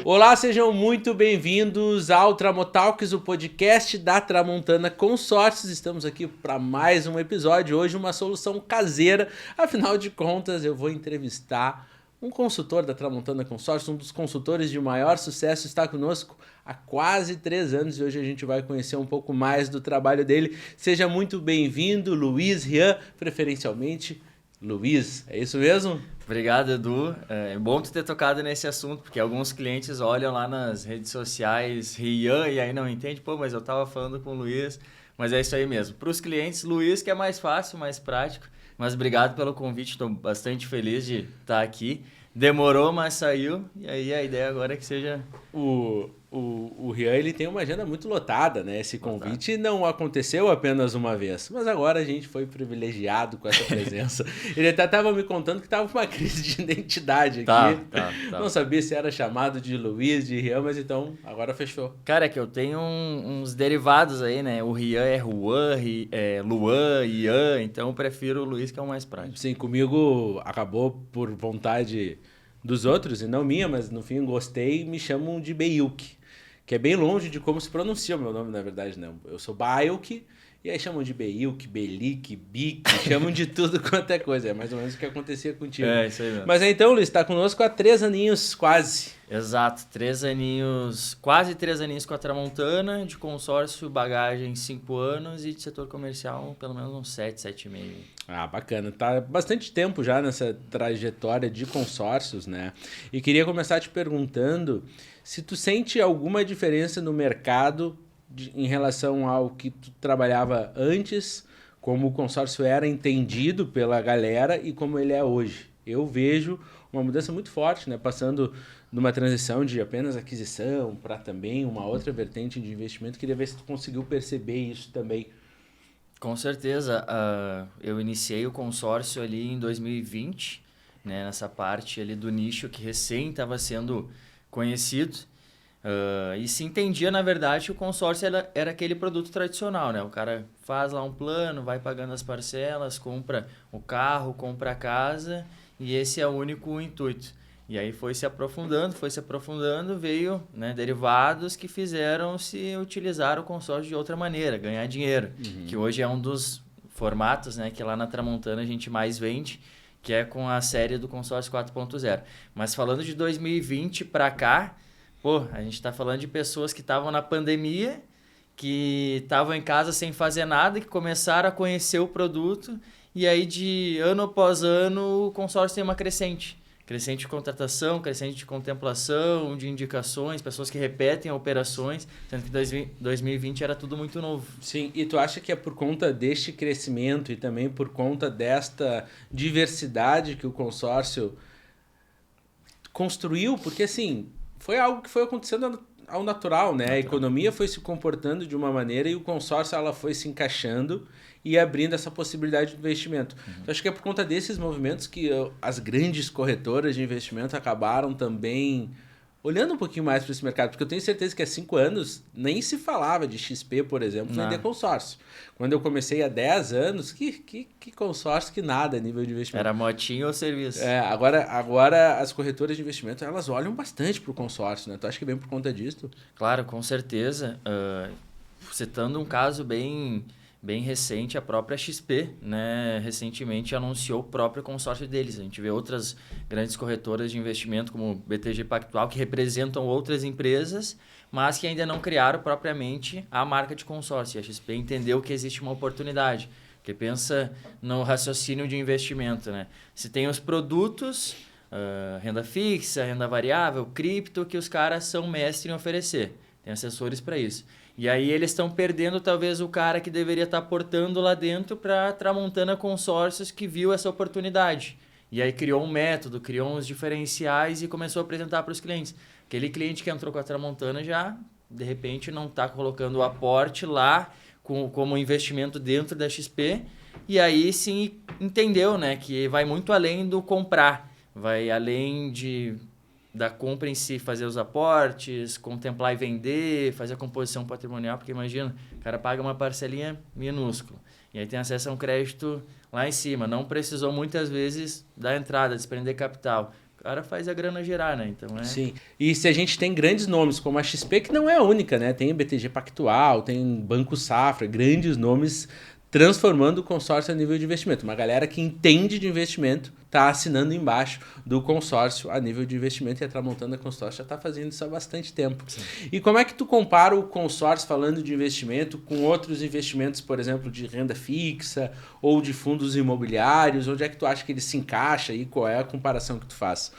Olá, sejam muito bem-vindos ao Tramotalks, o podcast da Tramontana Consórcios. Estamos aqui para mais um episódio, hoje uma solução caseira. Afinal de contas, eu vou entrevistar um consultor da Tramontana Consórcios, um dos consultores de maior sucesso, está conosco há quase 3 anos e hoje a gente vai conhecer um pouco mais do trabalho dele. Seja muito bem-vindo, Luiz Rian, preferencialmente Luiz, é isso mesmo? Obrigado, Edu. É bom tu ter tocado nesse assunto, porque alguns clientes olham lá nas redes sociais Rian e aí não entende, mas eu tava falando com o Luiz, mas é isso aí mesmo. Para os clientes, Luiz que é mais fácil, mais prático, mas obrigado pelo convite, estou bastante feliz de estar aqui. Demorou, mas saiu, e aí a ideia agora é que seja... O Rian, ele tem uma agenda muito lotada, né? Esse convite não aconteceu apenas uma vez, mas agora a gente foi privilegiado com essa presença. Ele até estava me contando que estava com uma crise de identidade aqui. Tá. Não sabia se era chamado de Luiz, de Rian, mas então agora fechou. Cara, é que eu tenho uns derivados aí, né? O Rian é Juan, Luan, Ian, então eu prefiro o Luiz, que é o mais prático. Sim, comigo acabou por vontade dos outros, e não minha, mas no fim gostei, me chamam de Beyuk, que é bem longe de como se pronuncia o meu nome, na verdade, né? Eu sou Bayuk, e aí chamam de Beyuk, Belik, Bik, chamam de tudo quanto é coisa. É mais ou menos o que acontecia contigo. É, isso aí mesmo. Mas então, Luiz, está conosco há 3 aninhos, quase. Exato, 3 aninhos, quase 3 aninhos com a Tramontana, de consórcio, bagagem 5 anos e de setor comercial pelo menos uns 7,5. Ah, bacana. Tá bastante tempo já nessa trajetória de consórcios, né? E queria começar te perguntando se tu sente alguma diferença no mercado em relação ao que tu trabalhava antes, como o consórcio era entendido pela galera e como ele é hoje. Eu vejo uma mudança muito forte, né? Passando numa transição de apenas aquisição para também uma outra vertente de investimento. Queria ver se tu conseguiu perceber isso também. Com certeza, eu iniciei o consórcio ali em 2020, né, nessa parte ali do nicho que recém estava sendo conhecido. E se entendia, na verdade, que o consórcio era aquele produto tradicional, né? O cara faz lá um plano, vai pagando as parcelas, compra o carro, compra a casa e esse é o único intuito. E aí foi se aprofundando, veio, né, derivados que fizeram se utilizar o consórcio de outra maneira, ganhar dinheiro, que hoje é um dos formatos, né, que lá na Tramontana a gente mais vende, que é com a série do consórcio 4.0. Mas falando de 2020 para cá, a gente está falando de pessoas que estavam na pandemia, que estavam em casa sem fazer nada, que começaram a conhecer o produto, e aí de ano após ano o consórcio tem uma crescente. Crescente de contratação, crescente de contemplação, de indicações, pessoas que repetem operações, sendo que 2020 era tudo muito novo. Sim, e tu acha que é por conta deste crescimento e também por conta desta diversidade que o consórcio construiu? Porque assim, foi algo que foi acontecendo ao natural, né? A economia foi se comportando de uma maneira e o consórcio ela foi se encaixando e abrindo essa possibilidade de investimento. Então, acho que é por conta desses movimentos que as grandes corretoras de investimento acabaram também olhando um pouquinho mais para esse mercado, porque eu tenho certeza que há 5 anos nem se falava de XP, por exemplo, vender consórcio. Quando eu comecei há 10 anos, que consórcio, que nada a nível de investimento. Era motinho ou serviço? Agora as corretoras de investimento, elas olham bastante para o consórcio, né? Tu acha que vem por conta disso? Claro, com certeza. Citando um caso bem recente, a própria XP, né, recentemente anunciou o próprio consórcio deles. A gente vê outras grandes corretoras de investimento, como BTG Pactual, que representam outras empresas, mas que ainda não criaram propriamente a marca de consórcio. E a XP entendeu que existe uma oportunidade, porque pensa no raciocínio de investimento, né? Se tem os produtos, renda fixa, renda variável, cripto, que os caras são mestres em oferecer. Tem assessores para isso. E aí eles estão perdendo talvez o cara que deveria estar aportando lá dentro para a Tramontana Consórcios, que viu essa oportunidade. E aí criou um método, criou uns diferenciais e começou a apresentar para os clientes. Aquele cliente que entrou com a Tramontana já, de repente, não está colocando o aporte lá como investimento dentro da XP. E aí sim entendeu, né, que vai muito além do comprar. Vai além da compra em si, fazer os aportes, contemplar e vender, fazer a composição patrimonial, porque imagina, o cara paga uma parcelinha minúscula, e aí tem acesso a um crédito lá em cima, não precisou muitas vezes da entrada, desprender capital. o cara faz a grana girar, né? Então Sim. E se a gente tem grandes nomes como a XP, que não é a única, né? Tem BTG Pactual, tem Banco Safra, grandes nomes transformando o consórcio a nível de investimento. Uma galera que entende de investimento está assinando embaixo do consórcio a nível de investimento, e a Tramontana Consórcio já está fazendo isso há bastante tempo. Sim. E como é que tu compara o consórcio, falando de investimento, com outros investimentos, por exemplo, de renda fixa ou de fundos imobiliários? Onde é que tu acha que ele se encaixa e qual é a comparação que tu faz?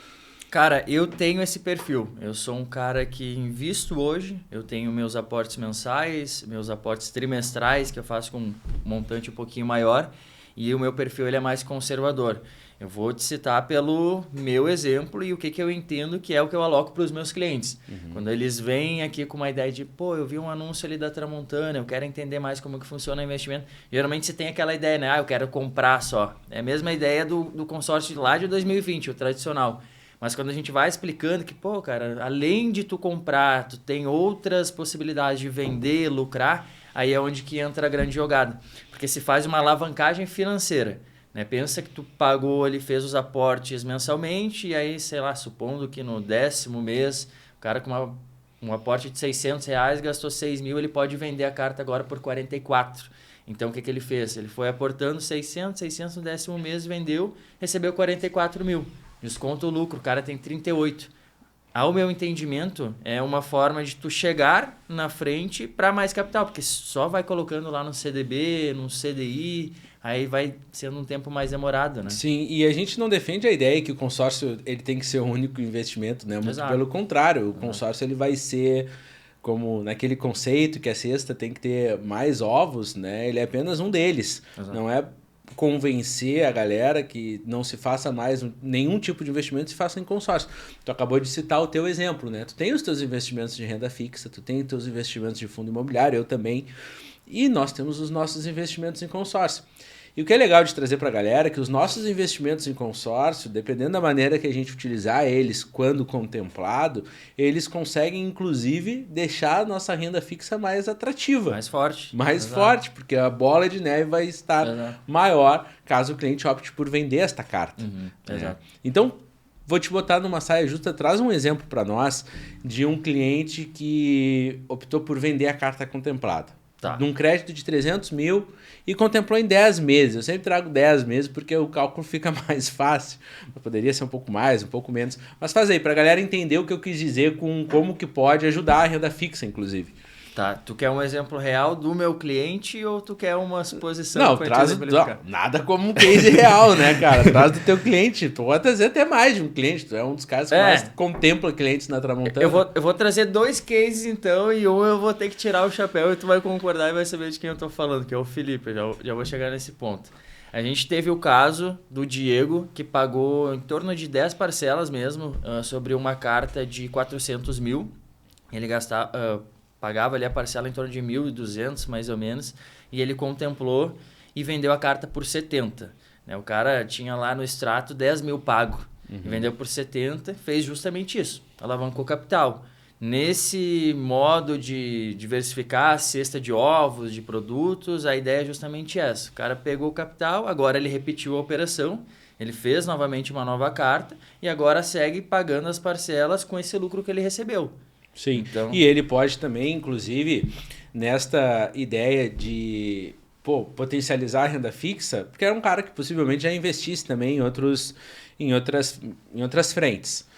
Cara, eu tenho esse perfil. Eu sou um cara que invisto hoje. Eu tenho meus aportes mensais, meus aportes trimestrais, que eu faço com um montante um pouquinho maior. E o meu perfil ele é mais conservador. Eu vou te citar pelo meu exemplo e o que eu entendo que é o que eu aloco para os meus clientes. Quando eles vêm aqui com uma ideia de, pô, eu vi um anúncio ali da Tramontana, eu quero entender mais como que funciona o investimento. Geralmente você tem aquela ideia, né? Eu quero comprar só. É a mesma ideia do consórcio lá de 2020, o tradicional. Mas quando a gente vai explicando que, pô, cara, além de tu comprar, tu tem outras possibilidades de vender, lucrar, aí é onde que entra a grande jogada. Porque se faz uma alavancagem financeira, né? Pensa que tu pagou ali, fez os aportes mensalmente, e aí, sei lá, supondo que no 10º mês, o cara com um aporte de R$600 gastou 6 mil, ele pode vender a carta agora por 44. Então, o que ele fez? Ele foi aportando 600 no 10º mês, vendeu, recebeu 44 mil. Desconta o lucro, o cara tem 38. Ao meu entendimento, é uma forma de tu chegar na frente para mais capital, porque só vai colocando lá no CDB, no CDI, aí vai sendo um tempo mais demorado, né? Sim, e a gente não defende a ideia que o consórcio ele tem que ser o único investimento, né? Muito Exato. pelo contrário, o consórcio ele vai ser, como naquele conceito que a cesta tem que ter mais ovos, né? Ele é apenas um deles. Exato. Não é convencer a galera que não se faça mais nenhum tipo de investimento, se faça em consórcio. Tu acabou de citar o teu exemplo, né? Tu tem os teus investimentos de renda fixa, tu tem os teus investimentos de fundo imobiliário, eu também, e nós temos os nossos investimentos em consórcio. E o que é legal de trazer para a galera é que os nossos investimentos em consórcio, dependendo da maneira que a gente utilizar eles quando contemplado, eles conseguem, inclusive, deixar a nossa renda fixa mais atrativa. Mais forte. Mais forte, porque a bola de neve vai estar maior caso o cliente opte por vender esta carta. Exato. Então, vou te botar numa saia justa. Traz um exemplo para nós de um cliente que optou por vender a carta contemplada. Tá. De um crédito de 300 mil e contemplou em 10 meses. Eu sempre trago 10 meses porque o cálculo fica mais fácil. Poderia ser um pouco mais, um pouco menos. Mas faz aí, para a galera entender o que eu quis dizer com como que pode ajudar a renda fixa, inclusive. Tá, tu quer um exemplo real do meu cliente ou tu quer uma suposição? Não, traz nada como um case real, né, cara? Traz do teu cliente. Tu pode trazer até mais de um cliente. Tu é um dos caras que mais contempla clientes na Tramontana. Eu vou trazer 2 cases, então, e um eu vou ter que tirar o chapéu e tu vai concordar e vai saber de quem eu tô falando, que é o Felipe. Eu já vou chegar nesse ponto. A gente teve o caso do Diego, que pagou em torno de 10 parcelas mesmo, sobre uma carta de 400 mil. Ele pagava ali a parcela em torno de 1.200, mais ou menos, e ele contemplou e vendeu a carta por 70. Né? O cara tinha lá no extrato 10 mil pago, e vendeu por 70, fez justamente isso, alavancou capital. Nesse modo de diversificar a cesta de ovos, de produtos, a ideia é justamente essa. O cara pegou o capital, agora ele repetiu a operação, ele fez novamente uma nova carta e agora segue pagando as parcelas com esse lucro que ele recebeu. Sim, então... e ele pode também, inclusive, nesta ideia de potencializar a renda fixa, porque era um cara que possivelmente já investisse também em outras frentes,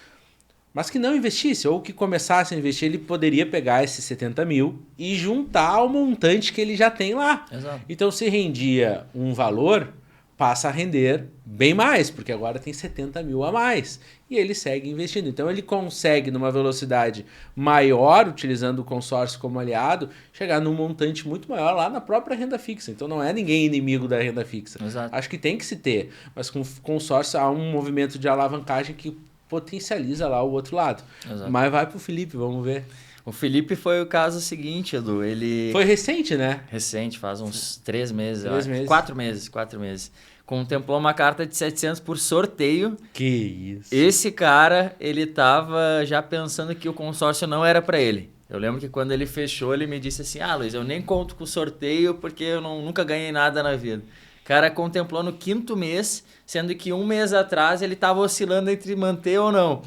mas que não investisse ou que começasse a investir, ele poderia pegar esses 70 mil e juntar ao montante que ele já tem lá. Exato. Então, se rendia um valor, passa a render bem mais, porque agora tem 70 mil a mais. E ele segue investindo. Então ele consegue, numa velocidade maior, utilizando o consórcio como aliado, chegar num montante muito maior lá na própria renda fixa. Então não é ninguém inimigo da renda fixa. Exato. Acho que tem que se ter. Mas com consórcio há um movimento de alavancagem que potencializa lá o outro lado. Exato. Mas vai pro Felipe, vamos ver. O Felipe foi o caso seguinte, Edu. Ele... Foi recente, né? Recente, faz uns 3 meses. 4 meses. Contemplou uma carta de 700 por sorteio. Que isso. Esse cara, ele tava já pensando que o consórcio não era para ele. Eu lembro que quando ele fechou, ele me disse assim, Luiz, eu nem conto com o sorteio porque eu nunca ganhei nada na vida. cara contemplou no 5º mês, sendo que 1 mês atrás ele estava oscilando entre manter ou não.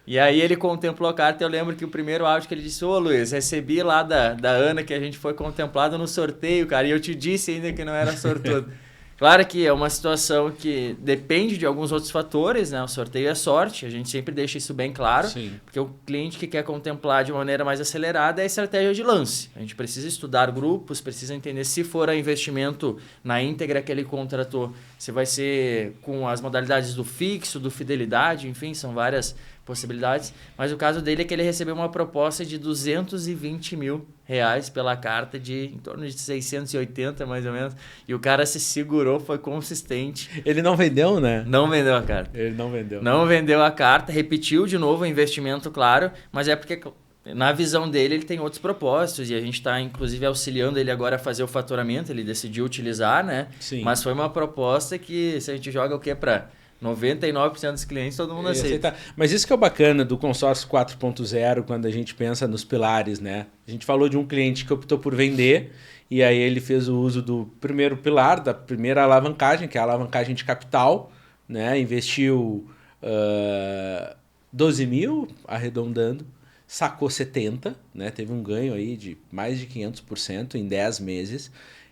E aí ele contemplou a carta, eu lembro que o primeiro áudio que ele disse, ô Luiz, recebi lá da Ana que a gente foi contemplado no sorteio, cara, e eu te disse ainda que não era sortudo. Claro que é uma situação que depende de alguns outros fatores, né? O sorteio é sorte, a gente sempre deixa isso bem claro. Sim. Porque o cliente que quer contemplar de maneira mais acelerada é a estratégia de lance. A gente precisa estudar grupos, precisa entender se for a investimento na íntegra que ele contratou, se vai ser com as modalidades do fixo, do fidelidade, enfim, são várias possibilidades. Mas o caso dele é que ele recebeu uma proposta de R$220 mil pela carta de em torno de 680 mais ou menos. E o cara se segurou, foi consistente. Ele não vendeu, né? Não vendeu a carta. Ele não vendeu. Não vendeu a carta, repetiu de novo o investimento, claro, mas é porque na visão dele ele tem outros propósitos e a gente está inclusive auxiliando ele agora a fazer o faturamento, ele decidiu utilizar, né? Sim. Mas foi uma proposta que se a gente joga o quê para 99% dos clientes, todo mundo aceita. Mas isso que é o bacana do consórcio 4.0 quando a gente pensa nos pilares, né? A gente falou de um cliente que optou por vender e aí ele fez o uso do primeiro pilar, da primeira alavancagem, que é a alavancagem de capital, né? Investiu 12 mil, arredondando, sacou 70, né? Teve um ganho aí de mais de 500% em 10 meses.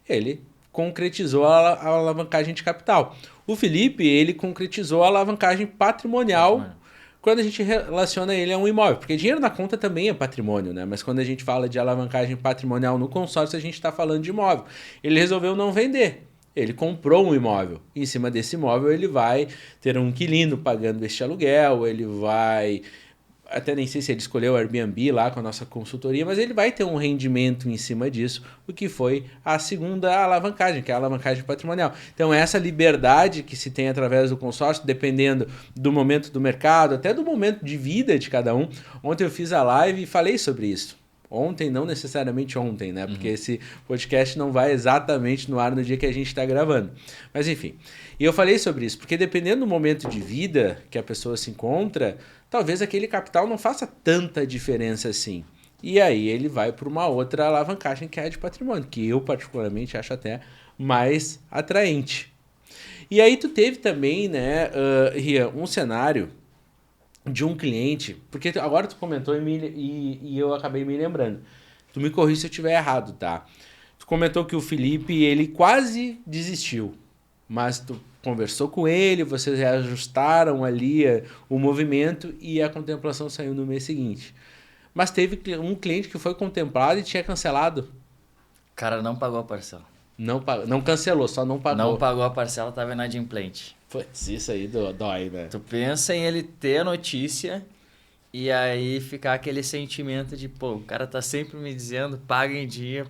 Ele concretizou a alavancagem de capital. O Felipe, ele concretizou a alavancagem patrimonial quando a gente relaciona ele a um imóvel. Porque dinheiro na conta também é patrimônio, né? Mas quando a gente fala de alavancagem patrimonial no consórcio, a gente está falando de imóvel. Ele resolveu não vender. Ele comprou um imóvel. Em cima desse imóvel, ele vai ter um inquilino pagando este aluguel, ele vai... Até nem sei se ele escolheu o Airbnb lá com a nossa consultoria, mas ele vai ter um rendimento em cima disso, o que foi a segunda alavancagem, que é a alavancagem patrimonial. Então, essa liberdade que se tem através do consórcio, dependendo do momento do mercado, até do momento de vida de cada um. Ontem eu fiz a live e falei sobre isso. Ontem, não necessariamente ontem, né? Porque esse podcast não vai exatamente no ar no dia que a gente está gravando. Mas enfim, e eu falei sobre isso, porque dependendo do momento de vida que a pessoa se encontra, talvez aquele capital não faça tanta diferença assim. E aí ele vai para uma outra alavancagem que é a de patrimônio, que eu particularmente acho até mais atraente. E aí tu teve também, né, Ria, um cenário de um cliente, porque agora tu comentou e eu acabei me lembrando. Tu me corrija se eu estiver errado, tá? Tu comentou que o Felipe, ele quase desistiu, mas tu conversou com ele, vocês reajustaram ali o movimento e a contemplação saiu no mês seguinte. Mas teve um cliente que foi contemplado e tinha cancelado. O cara não pagou a parcela. Não cancelou, só não pagou. Não pagou a parcela, estava inadimplente. Putz, isso aí dói, né? Tu pensa em ele ter a notícia e aí ficar aquele sentimento de, pô, o cara tá sempre me dizendo paga em dia,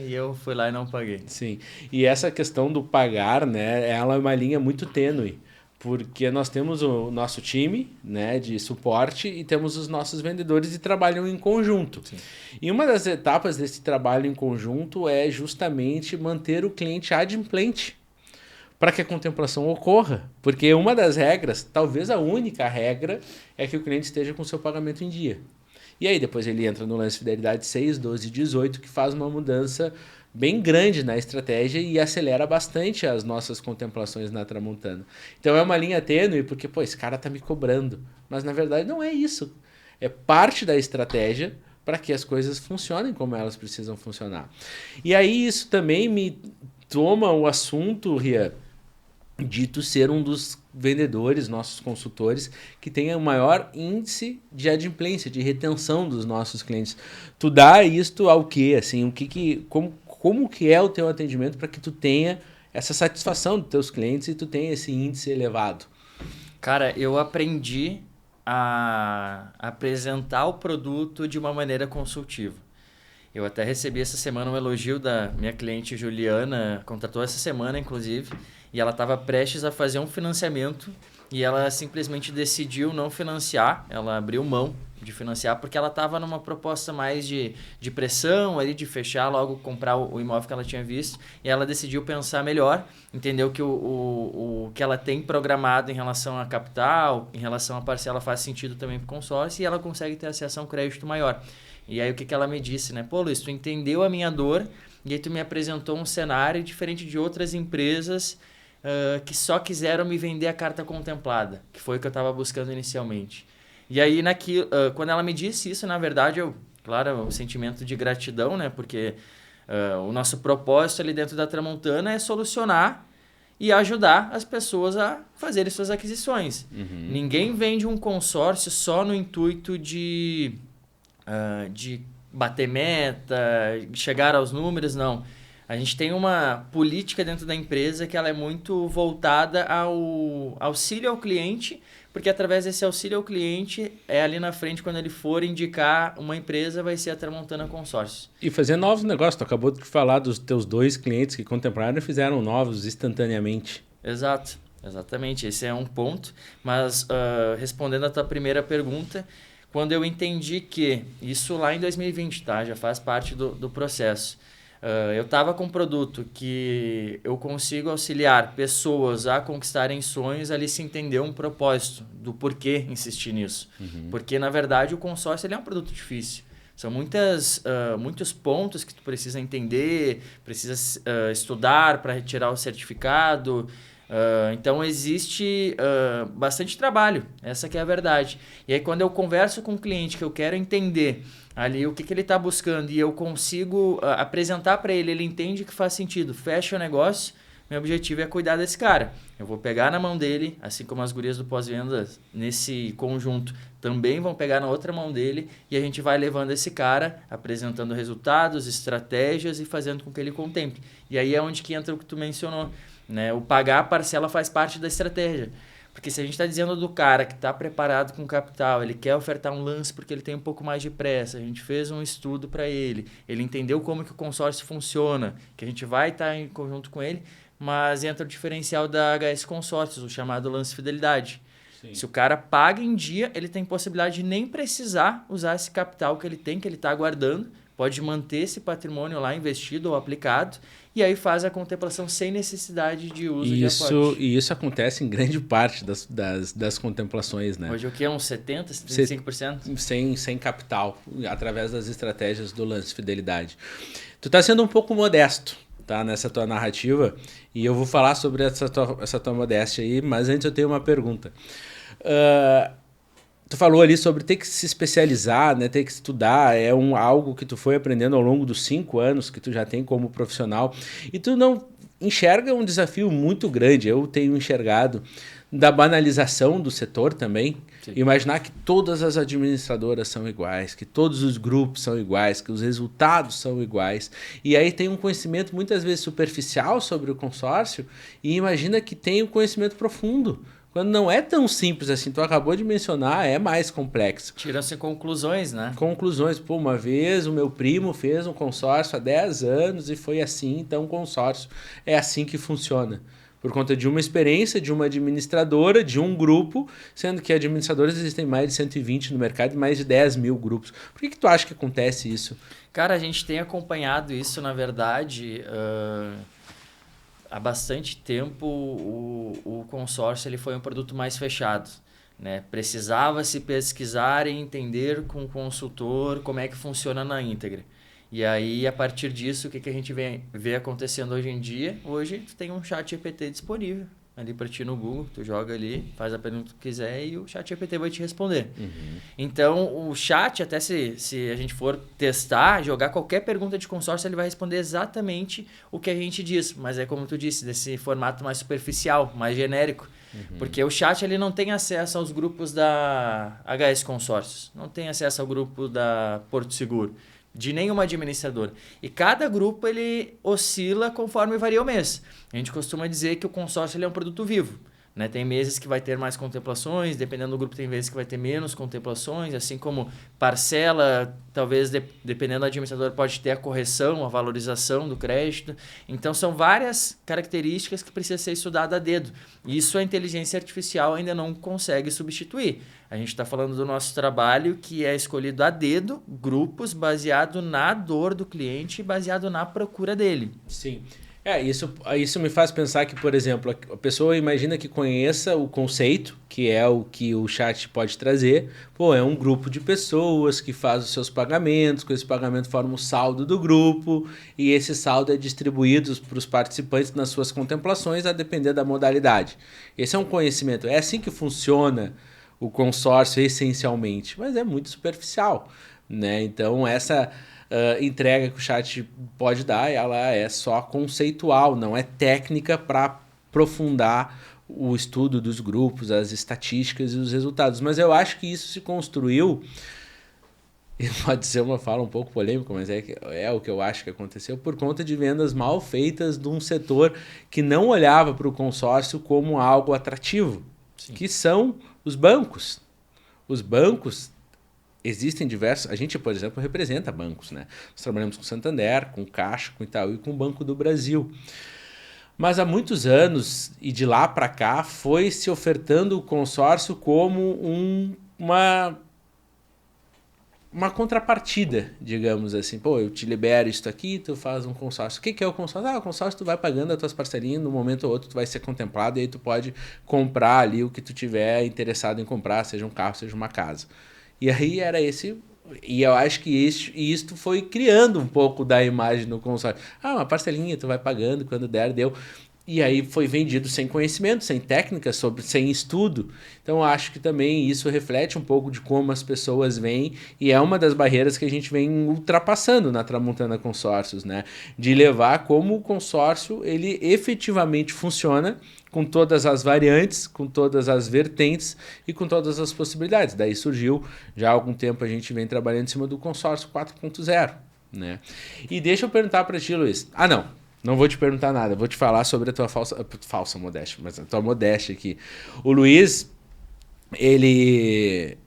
e eu fui lá e não paguei. Sim, e essa questão do pagar, né, ela é uma linha muito tênue, porque nós temos o nosso time, né, de suporte e temos os nossos vendedores e trabalham em conjunto. Sim. E uma das etapas desse trabalho em conjunto é justamente manter o cliente adimplente para que a contemplação ocorra. Porque uma das regras, talvez a única regra, é que o cliente esteja com o seu pagamento em dia. E aí depois ele entra no lance Fidelidade 6, 12 e 18, que faz uma mudança bem grande na estratégia e acelera bastante as nossas contemplações na Tramontana. Então é uma linha tênue, porque pô, esse cara tá me cobrando. Mas na verdade não é isso. É parte da estratégia para que as coisas funcionem como elas precisam funcionar. E aí isso também me toma o assunto, Ria, de tu ser um dos vendedores, nossos consultores, que tenha o maior índice de adimplência, de retenção dos nossos clientes. Tu dá isto ao quê? Assim, como que é o teu atendimento para que tu tenha essa satisfação dos teus clientes e tu tenha esse índice elevado? Cara, eu aprendi a apresentar o produto de uma maneira consultiva. Eu até recebi essa semana um elogio da minha cliente Juliana, contratou essa semana, inclusive, e ela estava prestes a fazer um financiamento e ela simplesmente decidiu não financiar, ela abriu mão de financiar porque ela estava numa proposta mais de pressão, ali, de fechar logo, comprar o imóvel que ela tinha visto, e ela decidiu pensar melhor, entendeu que o que ela tem programado em relação a capital, em relação à parcela faz sentido também para o consórcio e ela consegue ter acesso a um crédito maior. E aí o que ela me disse, né? Pô, Luiz, tu entendeu a minha dor e aí tu me apresentou um cenário diferente de outras empresas que só quiseram me vender a carta contemplada, que foi o que eu estava buscando inicialmente. E aí, quando ela me disse isso, na verdade, claro, o sentimento de gratidão, né? Porque o nosso propósito ali dentro da Tramontana é solucionar e ajudar as pessoas a fazerem suas aquisições. Ninguém vende um consórcio só no intuito de bater meta, chegar aos números, não. A gente tem uma política dentro da empresa que ela é muito voltada ao auxílio ao cliente, porque através desse auxílio ao cliente, ali na frente, quando ele for indicar uma empresa, vai ser a Tramontana Consórcios. E fazer novos negócios. Tu acabou de falar dos teus 2 clientes que contemplaram e fizeram novos instantaneamente. Exato, exatamente. Esse é um ponto. Mas respondendo a tua primeira pergunta, quando eu entendi que, isso lá em 2020, tá? Já faz parte do processo. Eu estava com um produto que eu consigo auxiliar pessoas a conquistarem sonhos, ali se entender um propósito do porquê insistir nisso. Porque, na verdade, o consórcio ele é um produto difícil. São muitos pontos que tu precisa entender, precisa estudar para retirar o certificado. Então, existe bastante trabalho, essa que é a verdade. E aí, quando eu converso com um cliente que eu quero entender ali o que ele está buscando e eu consigo apresentar para ele, ele entende que faz sentido, fecha o negócio, meu objetivo é cuidar desse cara. Eu vou pegar na mão dele, assim como as gurias do pós-venda nesse conjunto também vão pegar na outra mão dele e a gente vai levando esse cara, apresentando resultados, estratégias e fazendo com que ele contemple. E aí é onde que entra o que tu mencionou, né? O pagar a parcela faz parte da estratégia. Porque se a gente está dizendo do cara que está preparado com capital, ele quer ofertar um lance porque ele tem um pouco mais de pressa, a gente fez um estudo para ele entendeu como que o consórcio funciona, que a gente vai estar em conjunto com ele, mas entra o diferencial da HS Consórcios, o chamado lance fidelidade. Sim. Se o cara paga em dia, ele tem possibilidade de nem precisar usar esse capital que ele tem, que ele está guardando, pode manter esse patrimônio lá investido ou aplicado, e aí faz a contemplação sem necessidade de uso de aporte. E isso acontece em grande parte das contemplações, né? Hoje o que é uns 70%, 75%? Sem capital, através das estratégias do lance fidelidade. Tu está sendo um pouco modesto, tá, nessa tua narrativa, e eu vou falar sobre essa tua modéstia aí, mas antes eu tenho uma pergunta. Tu falou ali sobre ter que se especializar, né, ter que estudar, algo que tu foi aprendendo ao longo dos 5 anos que tu já tem como profissional, e tu não enxerga um desafio muito grande, eu tenho enxergado, da banalização do setor também. Sim. Imaginar que todas as administradoras são iguais, que todos os grupos são iguais, que os resultados são iguais, e aí tem um conhecimento muitas vezes superficial sobre o consórcio e imagina que tem um conhecimento profundo. Quando não é tão simples assim, tu acabou de mencionar, é mais complexo. Tiram-se conclusões, né? Conclusões. Pô, uma vez o meu primo fez um consórcio há 10 anos e foi assim, então o consórcio é assim que funciona. Por conta de uma experiência, de uma administradora, de um grupo, sendo que administradoras existem mais de 120 no mercado e mais de 10 mil grupos. Por que tu acha que acontece isso? Cara, a gente tem acompanhado isso, na verdade... Há bastante tempo o consórcio ele foi um produto mais fechado, né? Precisava se pesquisar e entender com o consultor como é que funciona na íntegra. E aí, a partir disso, o que a gente vê acontecendo hoje em dia? Hoje, tu tem um chat GPT disponível ali para ti no Google, tu joga ali, faz a pergunta que tu quiser e o chat GPT vai te responder. Então, o chat, até se a gente for testar, jogar qualquer pergunta de consórcio, ele vai responder exatamente o que a gente diz. Mas é como tu disse, desse formato mais superficial, mais genérico. Porque o chat ele não tem acesso aos grupos da HS Consórcios, não tem acesso ao grupo da Porto Seguro, de nenhuma administradora. E cada grupo ele oscila conforme varia o mês. A gente costuma dizer que o consórcio ele é um produto vivo, né? Tem meses que vai ter mais contemplações, dependendo do grupo tem vezes que vai ter menos contemplações, assim como parcela, talvez dependendo do administrador pode ter a correção, a valorização do crédito. Então são várias características que precisam ser estudadas a dedo. E isso a inteligência artificial ainda não consegue substituir. A gente está falando do nosso trabalho que é escolhido a dedo, grupos baseado na dor do cliente e baseado na procura dele. Sim. Isso me faz pensar que, por exemplo, a pessoa imagina que conheça o conceito, que é o que o chat pode trazer. Pô, é um grupo de pessoas que faz os seus pagamentos, com esse pagamento forma o saldo do grupo, e esse saldo é distribuído para os participantes nas suas contemplações, a depender da modalidade. Esse é um conhecimento. É assim que funciona o consórcio essencialmente, mas é muito superficial, né? Então, essa entrega que o chat pode dar, ela é só conceitual, não é técnica para aprofundar o estudo dos grupos, as estatísticas e os resultados. Mas eu acho que isso se construiu, e pode ser uma fala um pouco polêmica, mas é o que eu acho que aconteceu, por conta de vendas mal feitas de um setor que não olhava para o consórcio como algo atrativo, Sim. que são os bancos. Os bancos existem diversos... A gente, por exemplo, representa bancos, né? Nós trabalhamos com Santander, com Caixa, com Itaú e com o Banco do Brasil. Mas há muitos anos, e de lá para cá, foi se ofertando o consórcio como uma contrapartida, digamos assim. Pô, eu te libero isso aqui, tu faz um consórcio. O que é o consórcio? O consórcio tu vai pagando as tuas parcelinhas, no momento ou outro tu vai ser contemplado e aí tu pode comprar ali o que tu tiver interessado em comprar, seja um carro, seja uma casa. E aí era esse... E eu acho que isto foi criando um pouco da imagem no consórcio. Uma parcelinha, tu vai pagando, quando der, deu. E aí foi vendido sem conhecimento, sem técnica, sem estudo. Então eu acho que também isso reflete um pouco de como as pessoas veem, e é uma das barreiras que a gente vem ultrapassando na Tramontana Consórcios, né? De levar como o consórcio ele efetivamente funciona, com todas as variantes, com todas as vertentes e com todas as possibilidades. Daí surgiu, já há algum tempo a gente vem trabalhando em cima do consórcio 4.0, né? E deixa eu perguntar para ti, Luiz. Não vou te perguntar nada, vou te falar sobre a tua falsa modéstia, mas a tua modéstia aqui. O Luiz, ele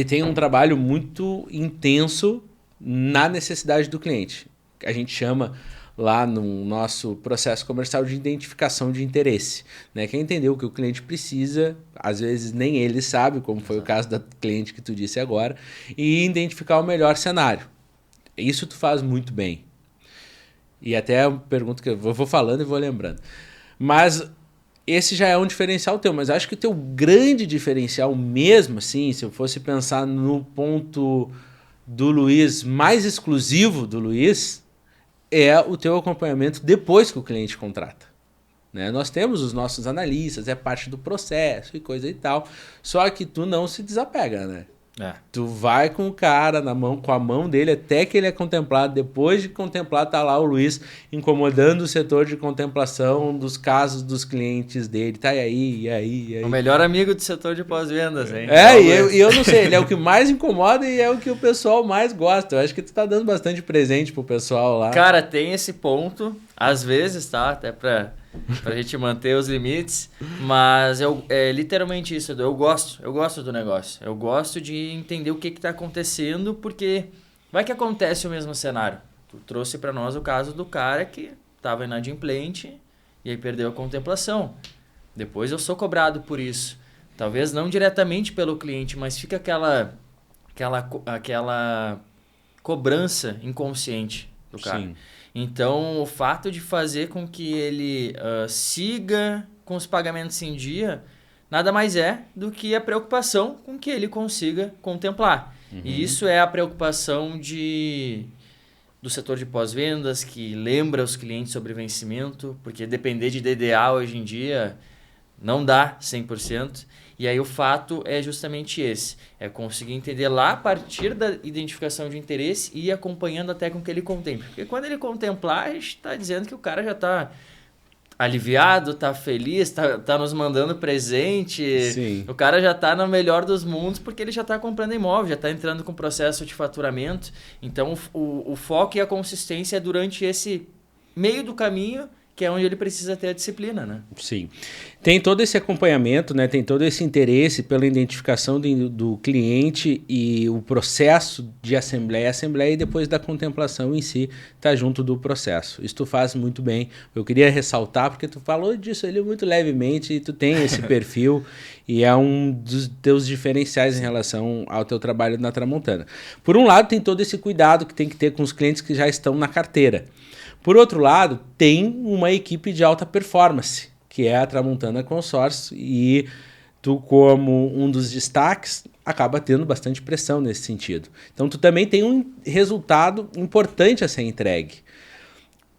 tem um trabalho muito intenso na necessidade do cliente. A gente chama lá no nosso processo comercial de identificação de interesse, né? Quer entender o que o cliente precisa, às vezes nem ele sabe, como foi o caso da cliente que tu disse agora, e identificar o melhor cenário. Isso tu faz muito bem. E até uma pergunta que eu vou falando e vou lembrando. Mas esse já é um diferencial teu, mas acho que o teu grande diferencial mesmo, assim, se eu fosse pensar no ponto do Luiz, mais exclusivo do Luiz, é o teu acompanhamento depois que o cliente contrata. Né? Nós temos os nossos analistas, é parte do processo e coisa e tal, só que tu não se desapega, né? Tu vai com o cara com a mão dele até que ele é contemplado. Depois de contemplar, tá lá o Luiz incomodando o setor de contemplação dos casos dos clientes dele. Tá, e aí? O melhor amigo do setor de pós-vendas, hein? E eu não sei, ele é o que mais incomoda e é o que o pessoal mais gosta. Eu acho que tu tá dando bastante presente pro pessoal lá. Cara, tem esse ponto, às vezes, tá? Até pra gente manter os limites, mas é literalmente isso, eu gosto do negócio, eu gosto de entender o que está acontecendo, porque vai que acontece o mesmo cenário. Tu trouxe para nós o caso do cara que estava inadimplente e aí perdeu a contemplação. Depois eu sou cobrado por isso, talvez não diretamente pelo cliente, mas fica aquela cobrança inconsciente do cara. Sim. Então, o fato de fazer com que ele siga com os pagamentos em dia, nada mais é do que a preocupação com que ele consiga contemplar. Uhum. E isso é a preocupação do setor de pós-vendas, que lembra os clientes sobre vencimento, porque depender de DDA hoje em dia não dá 100%. E aí o fato é justamente esse, é conseguir entender lá a partir da identificação de interesse e ir acompanhando até com que ele contemple. Porque quando ele contemplar, a gente está dizendo que o cara já está aliviado, está feliz, tá nos mandando presente. Sim. O cara já está no melhor dos mundos porque ele já está comprando imóvel, já está entrando com processo de faturamento. Então o foco e a consistência é durante esse meio do caminho, que é onde ele precisa ter a disciplina, né? Sim. Tem todo esse acompanhamento, né? Tem todo esse interesse pela identificação do cliente e o processo de assembleia e depois da contemplação em si tá junto do processo. Isso tu faz muito bem. Eu queria ressaltar, porque tu falou disso ali muito levemente e tu tem esse perfil e é um dos teus diferenciais em relação ao teu trabalho na Tramontana. Por um lado, tem todo esse cuidado que tem que ter com os clientes que já estão na carteira. Por outro lado, tem uma equipe de alta performance, que é a Tramontana Consórcio, e tu, como um dos destaques, acaba tendo bastante pressão nesse sentido. Então, tu também tem um resultado importante a ser entregue.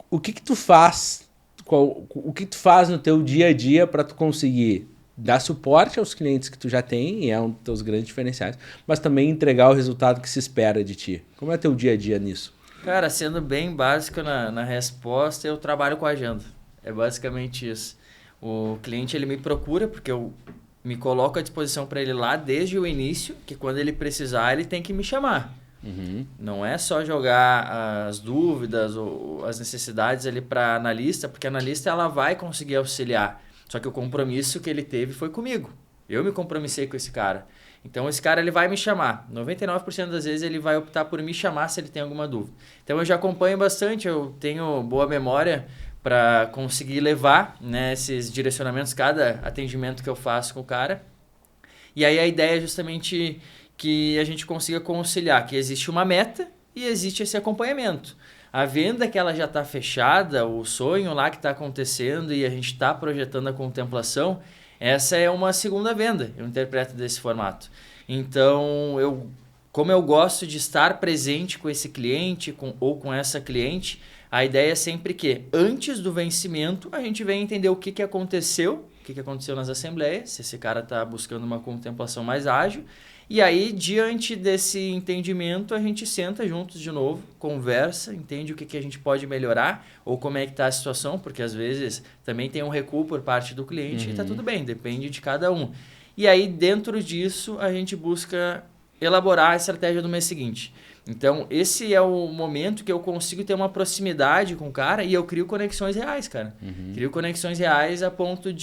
O que tu faz? O que tu faz no teu dia a dia para tu conseguir dar suporte aos clientes que tu já tem, e é um dos teus grandes diferenciais, mas também entregar o resultado que se espera de ti? Como é teu dia a dia nisso? Cara, sendo bem básico na resposta, eu trabalho com agenda. É basicamente isso. O cliente ele me procura porque eu me coloco à disposição para ele lá desde o início, que quando ele precisar, ele tem que me chamar. Uhum. Não é só jogar as dúvidas ou as necessidades ali para analista, porque a analista ela vai conseguir auxiliar. Só que o compromisso que ele teve foi comigo. Eu me compromissei com esse cara. Então esse cara ele vai me chamar. 99% das vezes ele vai optar por me chamar se ele tem alguma dúvida. Então eu já acompanho bastante, eu tenho boa memória para conseguir levar, né, esses direcionamentos, cada atendimento que eu faço com o cara. E aí a ideia é justamente que a gente consiga conciliar que existe uma meta e existe esse acompanhamento. A venda que ela já está fechada, o sonho lá que está acontecendo e a gente está projetando a contemplação, essa é uma segunda venda, eu interpreto desse formato. Então, como eu gosto de estar presente com esse cliente ou com essa cliente, a ideia é sempre que, antes do vencimento, a gente vem entender o que aconteceu, o que aconteceu nas assembleias, se esse cara está buscando uma contemplação mais ágil. E aí, diante desse entendimento, a gente senta juntos de novo, conversa, entende o que a gente pode melhorar ou como é que está a situação, porque às vezes também tem um recuo por parte do cliente e está tudo bem, depende de cada um. E aí, dentro disso, a gente busca elaborar a estratégia do mês seguinte. Então, esse é o momento que eu consigo ter uma proximidade com o cara e eu crio conexões reais, cara. Crio conexões reais a ponto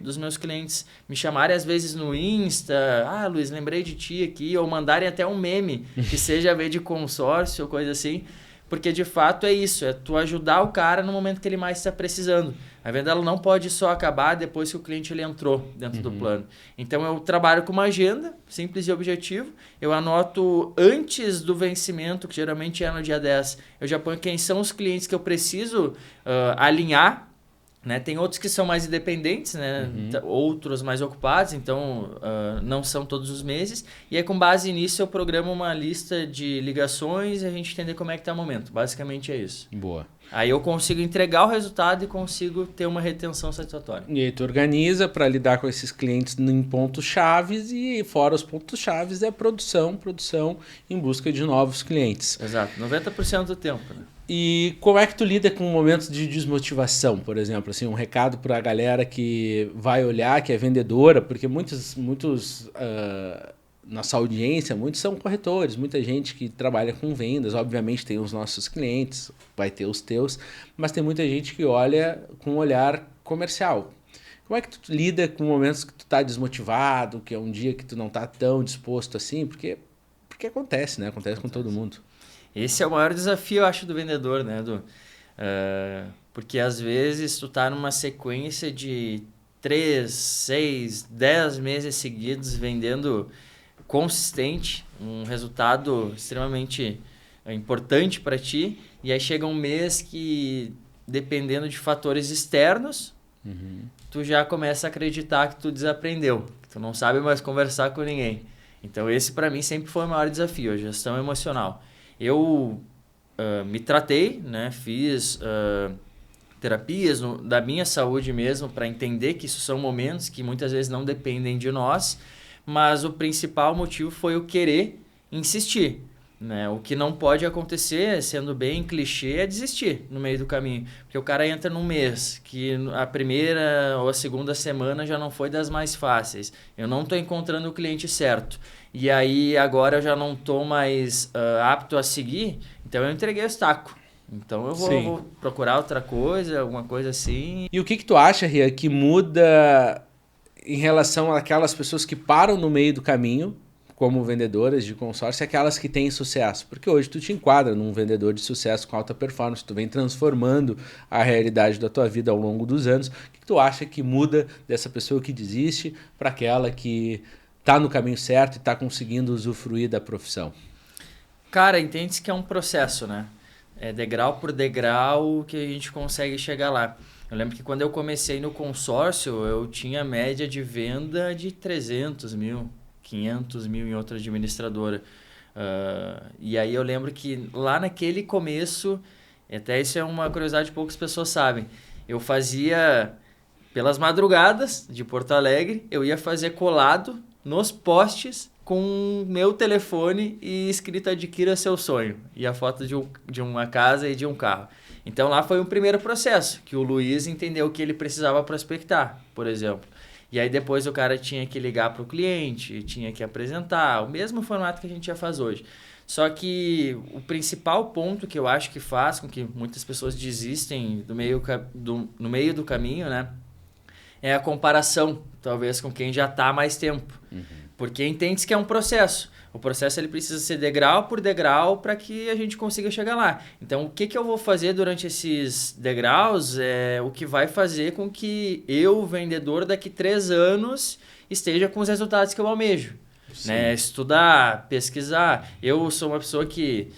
dos meus clientes me chamarem às vezes no Insta, Luiz, lembrei de ti aqui, ou mandarem até um meme que seja a ver de consórcio ou coisa assim, porque de fato é isso, é tu ajudar o cara no momento que ele mais está precisando. A venda ela não pode só acabar depois que o cliente ele entrou dentro do plano. Então eu trabalho com uma agenda simples e objetivo, eu anoto antes do vencimento, que geralmente é no dia 10, eu já ponho quem são os clientes que eu preciso alinhar. Né? Tem outros que são mais independentes, né? Outros mais ocupados, então não são todos os meses. E aí, com base nisso, eu programo uma lista de ligações e a gente entender como é que está o momento. Basicamente é isso. Boa. Aí eu consigo entregar o resultado e consigo ter uma retenção satisfatória. E aí tu organiza para lidar com esses clientes em pontos chaves e fora os pontos chaves é produção em busca de novos clientes. Exato, 90% do tempo, né? E como é que tu lida com momentos de desmotivação, por exemplo? Assim, um recado para a galera que vai olhar, que é vendedora, porque muitos nossa audiência, muitos são corretores, muita gente que trabalha com vendas, obviamente tem os nossos clientes, vai ter os teus, mas tem muita gente que olha com um olhar comercial. Como é que tu lida com momentos que tu tá desmotivado, que é um dia que tu não tá tão disposto assim? Porque acontece, né? Acontece com todo mundo. Esse é o maior desafio, eu acho, do vendedor, né, Edu? Porque às vezes tu tá numa sequência de 3, 6, 10 meses seguidos vendendo consistente, um resultado extremamente importante para ti, e aí chega um mês que, dependendo de fatores externos, tu já começa a acreditar que tu desaprendeu, que tu não sabe mais conversar com ninguém. Então esse para mim sempre foi o maior desafio, a gestão emocional. Eu me tratei, né? Fiz terapias da minha saúde mesmo para entender que isso são momentos que muitas vezes não dependem de nós, mas o principal motivo foi eu querer insistir. Né? O que não pode acontecer, sendo bem clichê, é desistir no meio do caminho. Porque o cara entra num mês que a primeira ou a segunda semana já não foi das mais fáceis. Eu não estou encontrando o cliente certo. E aí agora eu já não estou mais apto a seguir, então eu entreguei o estaco. Então eu vou procurar outra coisa, alguma coisa assim. E o que tu acha, Ria, que muda em relação àquelas pessoas que param no meio do caminho, como vendedoras de consórcio, e aquelas que têm sucesso? Porque hoje tu te enquadra num vendedor de sucesso com alta performance, tu vem transformando a realidade da tua vida ao longo dos anos. O que tu acha que muda dessa pessoa que desiste para aquela que está no caminho certo e está conseguindo usufruir da profissão? Cara, entende-se que é um processo, né? é degrau por degrau que a gente consegue chegar lá. Eu lembro que quando eu comecei no consórcio, eu tinha média de venda de 300 mil, 500 mil em outra administradora. E aí eu lembro que lá naquele começo, até isso é uma curiosidade que poucas pessoas sabem, eu fazia pelas madrugadas de Porto Alegre, eu ia fazer colado nos postes com meu telefone e escrito adquira seu sonho. E a foto de uma casa e de um carro. Então lá foi um primeiro processo, que o Luiz entendeu que ele precisava prospectar, por exemplo. E aí depois o cara tinha que ligar para o cliente, tinha que apresentar, o mesmo formato que a gente já faz hoje. Só que o principal ponto que eu acho que faz com que muitas pessoas desistem no meio do caminho, né? É a comparação, talvez, com quem já está há mais tempo. Porque entende-se que é um processo. O processo ele precisa ser degrau por degrau para que a gente consiga chegar lá. Então, o que eu vou fazer durante esses degraus é o que vai fazer com que eu, vendedor, daqui 3 anos, esteja com os resultados que eu almejo. Né? Estudar, pesquisar. Eu sou uma pessoa que,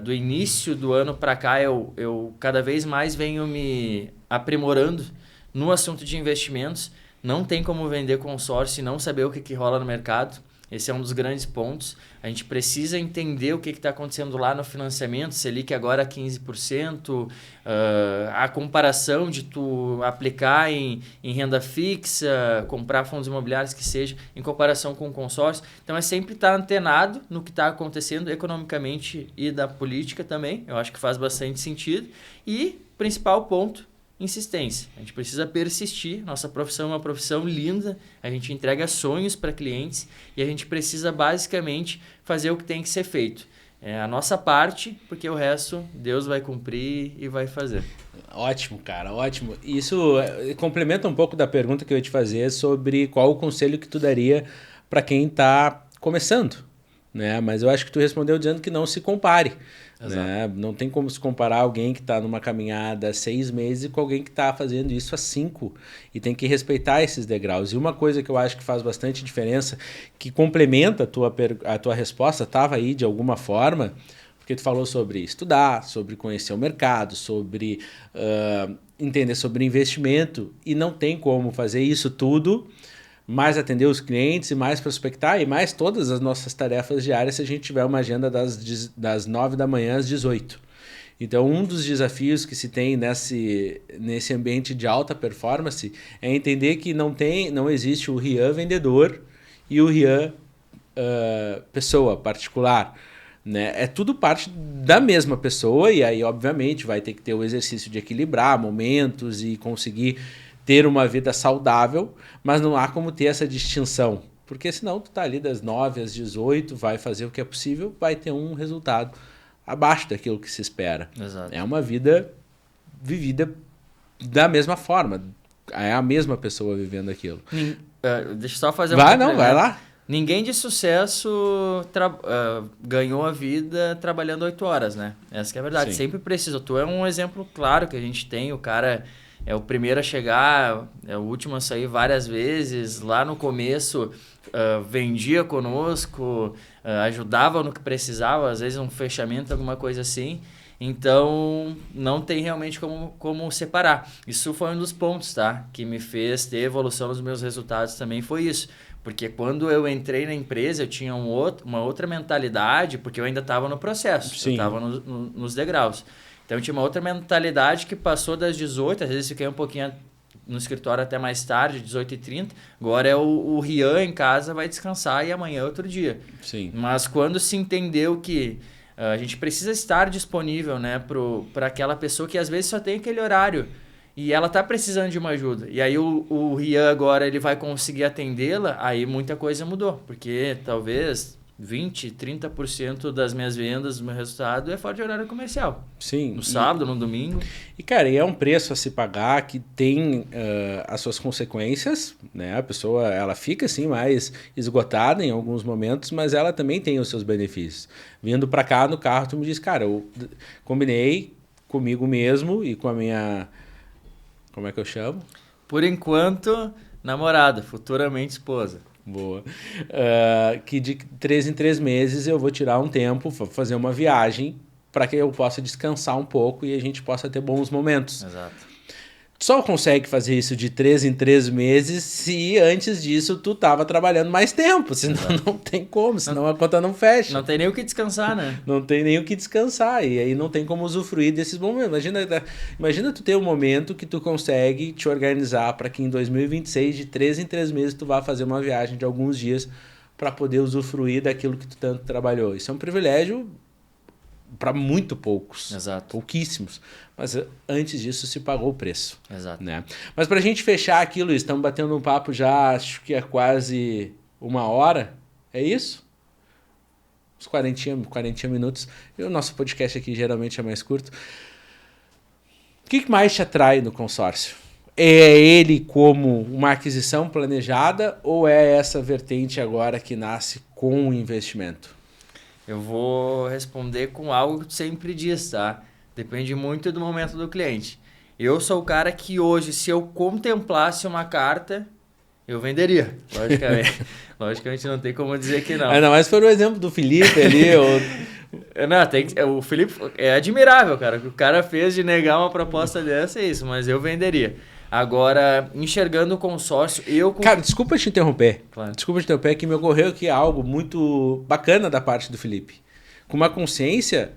do início do ano para cá, eu cada vez mais venho me aprimorando no assunto de investimentos. Não tem como vender consórcio e não saber o que rola no mercado. Esse é um dos grandes pontos. A gente precisa entender o que está acontecendo lá no financiamento, Selic agora 15%, a comparação de tu aplicar em renda fixa, comprar fundos imobiliários que seja, em comparação com o consórcio. Então é sempre estar antenado no que está acontecendo economicamente e da política também. Eu acho que faz bastante sentido. E, principal ponto, insistência. A gente precisa persistir. Nossa profissão é uma profissão linda. A gente entrega sonhos para clientes e a gente precisa basicamente fazer o que tem que ser feito. É a nossa parte, porque o resto Deus vai cumprir e vai fazer. Ótimo, cara, ótimo. Isso complementa um pouco da pergunta que eu ia te fazer sobre qual o conselho que tu daria para quem está começando, né? Mas eu acho que tu respondeu dizendo que não se compare. Né? Não tem como se comparar alguém que está numa caminhada há 6 meses com alguém que está fazendo isso há 5 e tem que respeitar esses degraus. E uma coisa que eu acho que faz bastante diferença, que complementa a tua resposta, estava aí de alguma forma, porque tu falou sobre estudar, sobre conhecer o mercado, sobre entender sobre investimento, e não tem como fazer isso tudo, mais atender os clientes e mais prospectar e mais todas as nossas tarefas diárias se a gente tiver uma agenda das 9 da manhã às 18. Então, um dos desafios que se tem nesse ambiente de alta performance é entender que não existe o Rian vendedor e o Rian pessoa particular. Né? É tudo parte da mesma pessoa e aí, obviamente, vai ter que ter o exercício de equilibrar momentos e conseguir ter uma vida saudável, mas não há como ter essa distinção, porque senão tu tá ali das 9 às 18, vai fazer o que é possível, vai ter um resultado abaixo daquilo que se espera. Exato. É uma vida vivida da mesma forma, é a mesma pessoa vivendo aquilo. Deixa eu só fazer vai lá. Ninguém de sucesso ganhou a vida trabalhando 8 horas, né? Essa que é a verdade. Sim. Sempre precisa. Tu é um exemplo claro que a gente tem, o cara é o primeiro a chegar, é o último a sair várias vezes. Lá no começo, vendia conosco, ajudava no que precisava, às vezes um fechamento, alguma coisa assim. Então, não tem realmente como separar. Isso foi um dos pontos, tá? Que me fez ter evolução nos meus resultados também foi isso. Porque quando eu entrei na empresa, eu tinha uma outra mentalidade, porque eu ainda estava no processo. Sim. Eu estava nos degraus. Então, eu tinha uma outra mentalidade que passou das 18, às vezes fiquei um pouquinho no escritório até mais tarde, 18h30. Agora é o Rian em casa, vai descansar e amanhã é outro dia. Sim. Mas quando se entendeu que a gente precisa estar disponível, né, para aquela pessoa que às vezes só tem aquele horário e ela está precisando de uma ajuda. E aí o Rian agora ele vai conseguir atendê-la, aí muita coisa mudou. Porque talvez 20%, 30% das minhas vendas, do meu resultado é fora de horário comercial. Sim. No sábado, no domingo. E, cara, é um preço a se pagar que tem as suas consequências, né? A pessoa, ela fica, assim, mais esgotada em alguns momentos, mas ela também tem os seus benefícios. Vindo pra cá no carro, tu me diz, cara, eu combinei comigo mesmo e com a minha... Como é que eu chamo? Por enquanto, namorada, futuramente esposa. Boa. Que de 3 em 3 meses eu vou tirar um tempo, fazer uma viagem para que eu possa descansar um pouco e a gente possa ter bons momentos. Exato. Só consegue fazer isso de 3 em 3 meses se antes disso tu tava trabalhando mais tempo, senão não tem como, senão a conta não fecha. Não tem nem o que descansar, né? Não tem nem o que descansar, e aí não tem como usufruir desses momentos. Imagina tu ter um momento que tu consegue te organizar para que em 2026, de 3 em 3 meses, tu vá fazer uma viagem de alguns dias para poder usufruir daquilo que tu tanto trabalhou. Isso é um privilégio para muito poucos, Exato. pouquíssimos. Mas antes disso se pagou o preço. Exato. Né? Mas para a gente fechar aqui, Luiz, estamos batendo um papo já, acho que é quase 1 hora. É isso? Uns 40 minutos. E o nosso podcast aqui geralmente é mais curto. O que mais te atrai no consórcio? É ele como uma aquisição planejada ou é essa vertente agora que nasce com o investimento? Eu vou responder com algo que tu sempre diz, tá? Depende muito do momento do cliente. Eu sou o cara que hoje, se eu contemplasse uma carta, eu venderia, logicamente. Logicamente não tem como dizer que não. Ainda mais foi o exemplo do Felipe ali. Não, o Felipe é admirável, cara. O que o cara fez de negar uma proposta dessa é isso, mas eu venderia. Agora, enxergando o consórcio, Cara, desculpa te interromper. Claro. Desculpa te interromper, que me ocorreu aqui algo muito bacana da parte do Felipe. Com uma consciência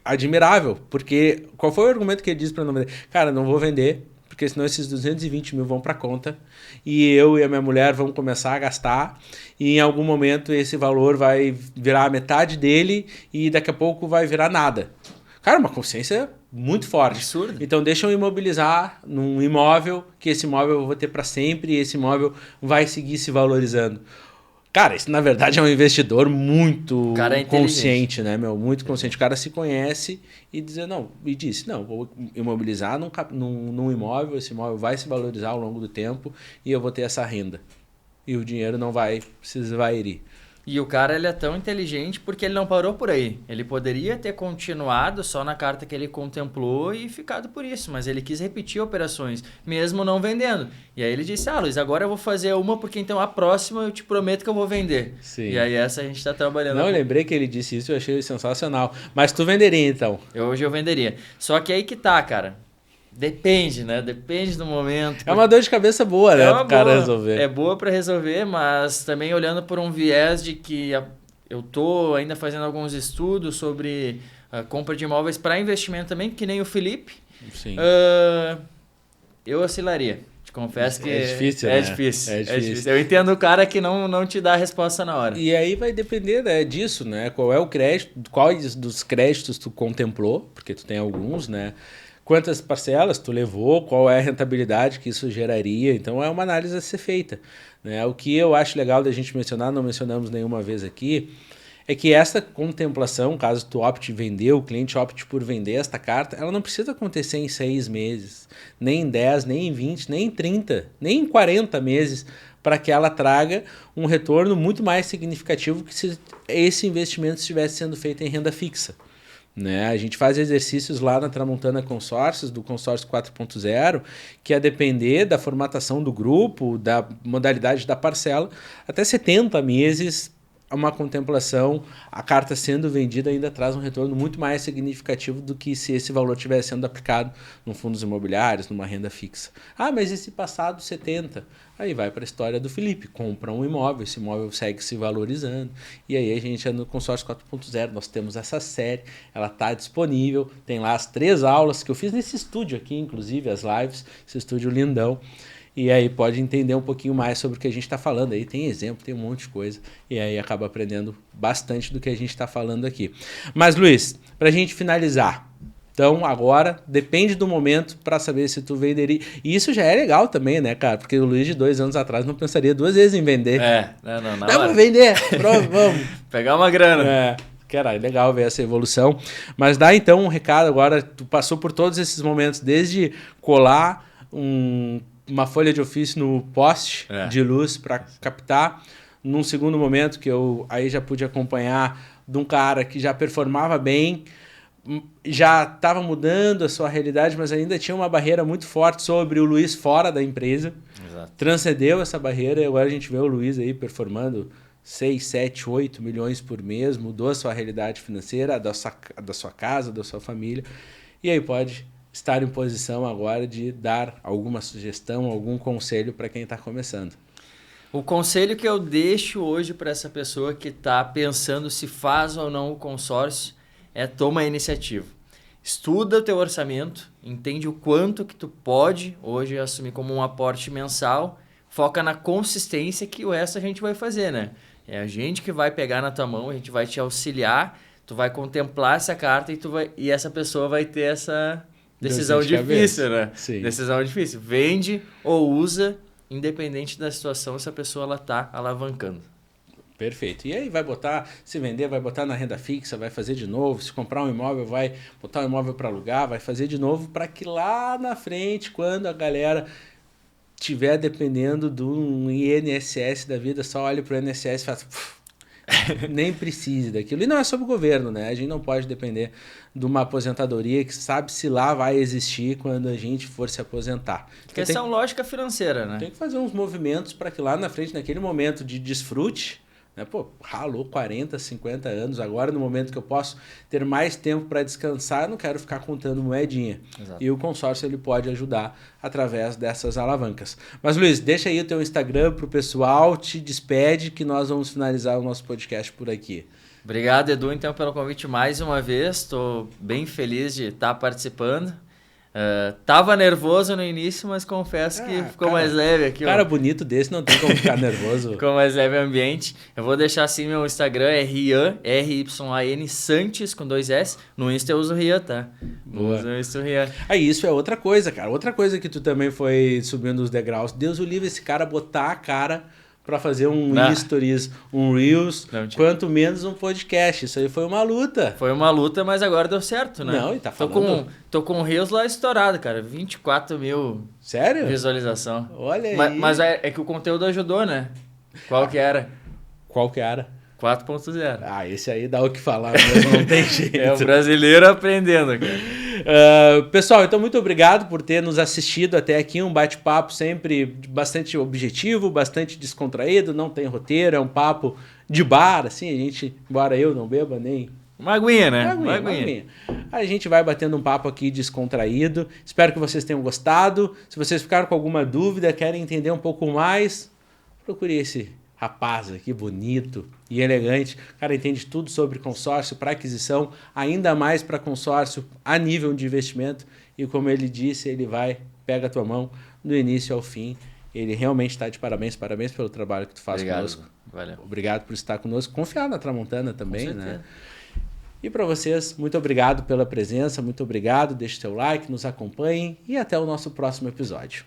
admirável, porque qual foi o argumento que ele disse para não vender? Cara, não vou vender, porque senão esses 220 mil vão para conta e eu e a minha mulher vamos começar a gastar e em algum momento esse valor vai virar a metade dele e daqui a pouco vai virar nada. Cara, uma consciência muito forte. Absurdo. Então deixa eu imobilizar num imóvel, que esse imóvel eu vou ter para sempre e esse imóvel vai seguir se valorizando. Cara, isso na verdade é um investidor muito consciente, né, meu? Muito consciente. O cara se conhece e disse, não, vou imobilizar num imóvel, esse imóvel vai se valorizar ao longo do tempo e eu vou ter essa renda. E o dinheiro não vai se esvairir. E o cara, ele é tão inteligente porque ele não parou por aí. Ele poderia ter continuado só na carta que ele contemplou e ficado por isso, mas ele quis repetir operações, mesmo não vendendo. E aí ele disse, Luiz, agora eu vou fazer uma porque então a próxima eu te prometo que eu vou vender. Sim. E aí essa a gente está trabalhando. Não, eu lembrei que ele disse isso, eu achei sensacional. Mas tu venderia então? Hoje eu venderia. Só que aí que tá, cara. Depende, né? Depende do momento. É uma dor de cabeça boa, né? Pro cara resolver. É boa para resolver, mas também olhando por um viés de que eu tô ainda fazendo alguns estudos sobre a compra de imóveis para investimento também, que nem o Felipe. Sim. Eu oscilaria. Te confesso que é difícil, é né? difícil. É difícil. Eu entendo o cara que não te dá a resposta na hora. E aí vai depender, né, disso, né? Qual é o crédito, quais dos créditos tu contemplou, porque tu tem alguns, né? Quantas parcelas tu levou, qual é a rentabilidade que isso geraria. Então é uma análise a ser feita, né? O que eu acho legal da gente mencionar, não mencionamos nenhuma vez aqui, é que essa contemplação, caso tu opte vender, o cliente opte por vender esta carta, ela não precisa acontecer em 6 meses, nem em 10, nem em 20, nem em 30, nem em 40 meses, para que ela traga um retorno muito mais significativo que se esse investimento estivesse sendo feito em renda fixa. Né? A gente faz exercícios lá na Tramontana Consórcios, do Consórcio 4.0, que a depender da formatação do grupo, da modalidade da parcela, até 70 meses, uma contemplação, a carta sendo vendida ainda traz um retorno muito mais significativo do que se esse valor estivesse sendo aplicado em fundos imobiliários, numa renda fixa. Mas esse passado 70, aí vai para a história do Felipe, compra um imóvel, esse imóvel segue se valorizando, e aí a gente no Consórcio 4.0, nós temos essa série, ela está disponível, tem lá as 3 aulas que eu fiz nesse estúdio aqui, inclusive as lives, esse estúdio lindão. E aí pode entender um pouquinho mais sobre o que a gente está falando. Aí tem exemplo, tem um monte de coisa. E aí acaba aprendendo bastante do que a gente está falando aqui. Mas, Luiz, para a gente finalizar. Então, agora, depende do momento para saber se tu venderia. E isso já é legal também, né, cara? Porque o Luiz de 2 anos atrás não pensaria 2 vezes em vender. Não, vamos vender. Pronto, vamos. Pegar uma grana. Cara, é legal ver essa evolução. Mas dá então um recado agora. Tu passou por todos esses momentos, desde colar uma folha de ofício no poste de luz para captar. Num segundo momento, que eu aí já pude acompanhar de um cara que já performava bem, já estava mudando a sua realidade, mas ainda tinha uma barreira muito forte sobre o Luiz fora da empresa. Exato. Transcendeu essa barreira e agora a gente vê o Luiz aí performando 6, 7, 8 milhões por mês, mudou a sua realidade financeira, da sua casa, da sua família, e aí pode estar em posição agora de dar alguma sugestão, algum conselho para quem está começando. O conselho que eu deixo hoje para essa pessoa que está pensando se faz ou não o consórcio é toma a iniciativa. Estuda o teu orçamento, entende o quanto que tu pode hoje assumir como um aporte mensal, foca na consistência que o resto a gente vai fazer, né? É a gente que vai pegar na tua mão, a gente vai te auxiliar, tu vai contemplar essa carta e essa pessoa vai ter essa decisão difícil, né? Sim. Decisão difícil. Vende ou usa, independente da situação, se a pessoa ela tá alavancando. Perfeito. E aí vai botar, se vender, vai botar na renda fixa, vai fazer de novo. Se comprar um imóvel, vai botar o imóvel para alugar, vai fazer de novo para que lá na frente, quando a galera estiver dependendo de um INSS da vida, só olhe para o INSS e faça... nem precise daquilo. E não é sobre o governo, né? A gente não pode depender de uma aposentadoria que sabe se lá vai existir quando a gente for se aposentar. Então, questão lógica financeira, né? Tem que fazer uns movimentos para que lá na frente, naquele momento de desfrute, né? Pô, ralou 40, 50 anos, agora no momento que eu posso ter mais tempo para descansar, eu não quero ficar contando moedinha. Exato. E o consórcio ele pode ajudar através dessas alavancas. Mas Luiz, deixa aí o teu Instagram pro pessoal, te despede que nós vamos finalizar o nosso podcast por aqui. Obrigado, Edu, então, pelo convite mais uma vez. Estou bem feliz de estar participando. Tava nervoso no início, mas confesso que ficou mais leve aqui. Cara bonito desse não tem como ficar nervoso. Ficou mais leve o ambiente. Eu vou deixar assim, meu Instagram é Ryan, R-Y-A-N, Sanches, com 2 S. No Insta eu uso Ryan, tá? Boa. No Insta Ryan. Aí isso é outra coisa, cara. Outra coisa que tu também foi subindo os degraus. Deus o livre esse cara botar a cara pra fazer um stories, um reels, quanto menos um podcast. Isso aí foi uma luta. Foi uma luta, mas agora deu certo, né? Não, e tá falando... Tô com o reels lá estourado, cara. 24 mil visualização. Olha aí. Mas é que o conteúdo ajudou, né? Qual que era? 4.0. Ah, esse aí dá o que falar mesmo, não tem jeito. É o brasileiro aprendendo, cara. Pessoal, então muito obrigado por ter nos assistido até aqui, um bate-papo sempre bastante objetivo, bastante descontraído, não tem roteiro, é um papo de bar, assim, a gente, embora eu não beba nem... Uma aguinha, né? Uma aguinha. A gente vai batendo um papo aqui descontraído, espero que vocês tenham gostado, se vocês ficaram com alguma dúvida, querem entender um pouco mais, procure esse rapaz aqui, bonito e elegante. O cara entende tudo sobre consórcio para aquisição, ainda mais para consórcio a nível de investimento. E como ele disse, ele pega a tua mão do início ao fim. Ele realmente está de parabéns. Parabéns pelo trabalho que tu faz conosco. Valeu. Obrigado por estar conosco. Confiar na Tramontana também, né? E para vocês, muito obrigado pela presença, muito obrigado. Deixe seu like, nos acompanhem e até o nosso próximo episódio.